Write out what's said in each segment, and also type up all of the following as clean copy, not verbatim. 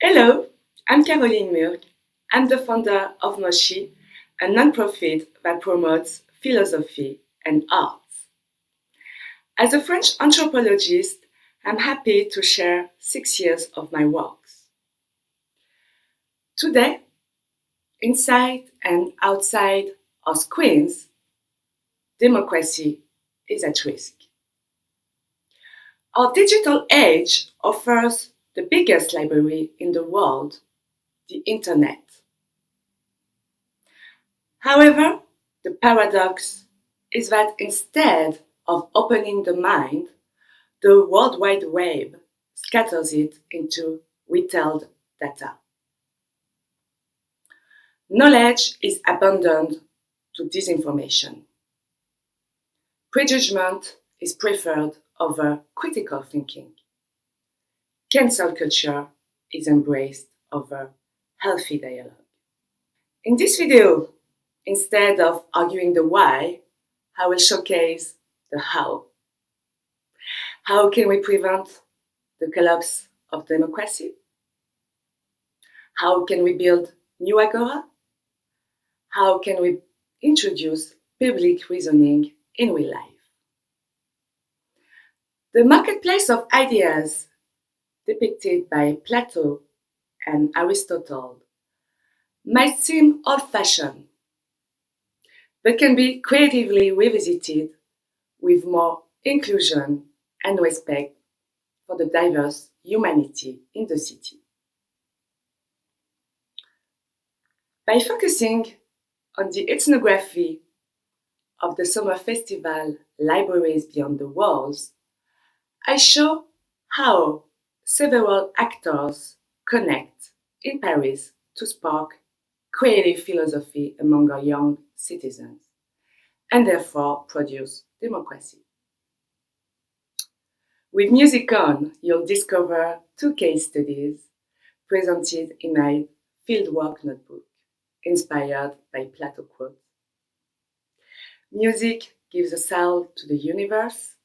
Hello, I'm Caroline Murgue. I'm the founder of Moshi, a non-profit that promotes philosophy and arts. As a French anthropologist, I'm happy to share 6 years of my works. Today, inside and outside our screens, democracy is at risk. Our digital age offers the biggest library in the world, the Internet. However, the paradox is that instead of opening the mind, the World Wide Web scatters it into retailed data. Knowledge is abandoned to disinformation. Prejudgment is preferred over critical thinking. Cancel culture is embraced over healthy dialogue. In this video, instead of arguing the why, I will showcase the how. How can we prevent the collapse of democracy? How can we build new agora? How can we introduce public reasoning in real life? The marketplace of ideas depicted by Plato and Aristotle might seem old-fashioned, but can be creatively revisited with more inclusion and respect for the diverse humanity in the city. By focusing on the ethnography of the summer festival Libraries Beyond the Walls, I show how several actors connect in Paris to spark creative philosophy among our young citizens and therefore produce democracy. With music on, you'll discover 2 case studies presented in my fieldwork notebook, inspired by Plato quotes. Music gives a soul to the universe,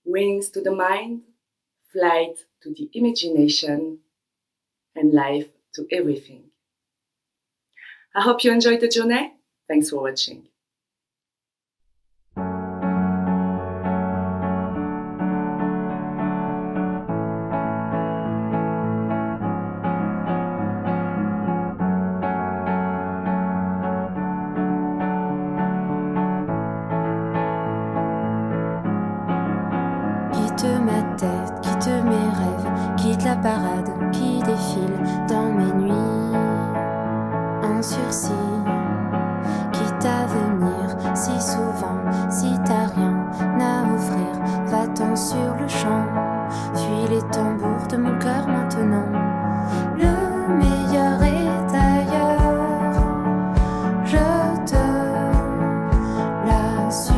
wings to the mind, flight to the imagination, and life to everything. I hope you enjoyed the journey. Thanks for watching. Quitte ma tête, quitte mes rêves, quitte la parade qui défile dans mes nuits en sursis. Quitte à venir si souvent, si t'as rien à offrir, va-t'en sur le champ. Fuis les tambours de mon cœur maintenant. Le meilleur est ailleurs, je te l'assure.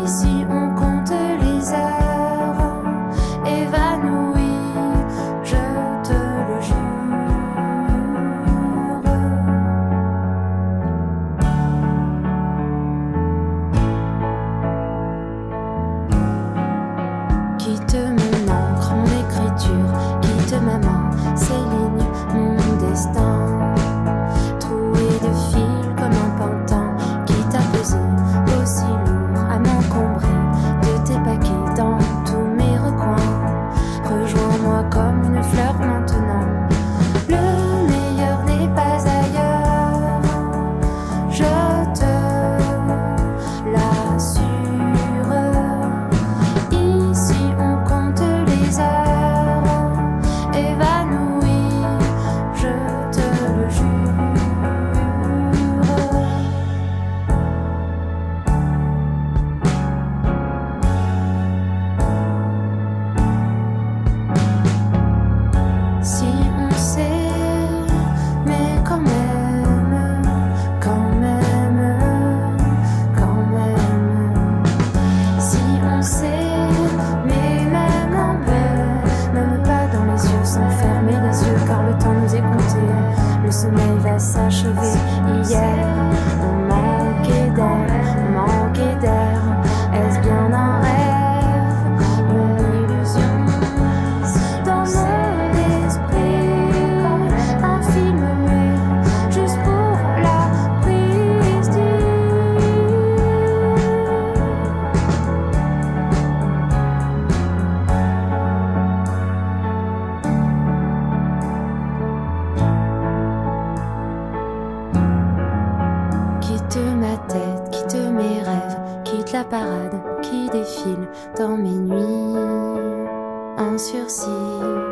Ici on compte les heures évanouies, je te le jure. Quitte mon encre, mon écriture, quitte ma main, ces lignes, mon destin. Troué de fil comme un pantin qui t'a pesé aussi lourd à m'encombrer de tes paquets dans tous mes recoins. Rejoins-moi comme une fleur maintenant. Le meilleur n'est pas ailleurs, je te l'assure. Ici on compte les heures évanouies, je te le jure. Si on sait, mais quand même, quand même, quand même. Si on sait, mais même en paix, même pas dans les yeux, sans fermer les yeux, car le temps nous est compté. Le sommeil va s'achever. Hier, on manquait d'air, on manquait d'air. Est-ce bien un rêve, une illusion? Dans ta parade qui défile dans mes nuits en sursis.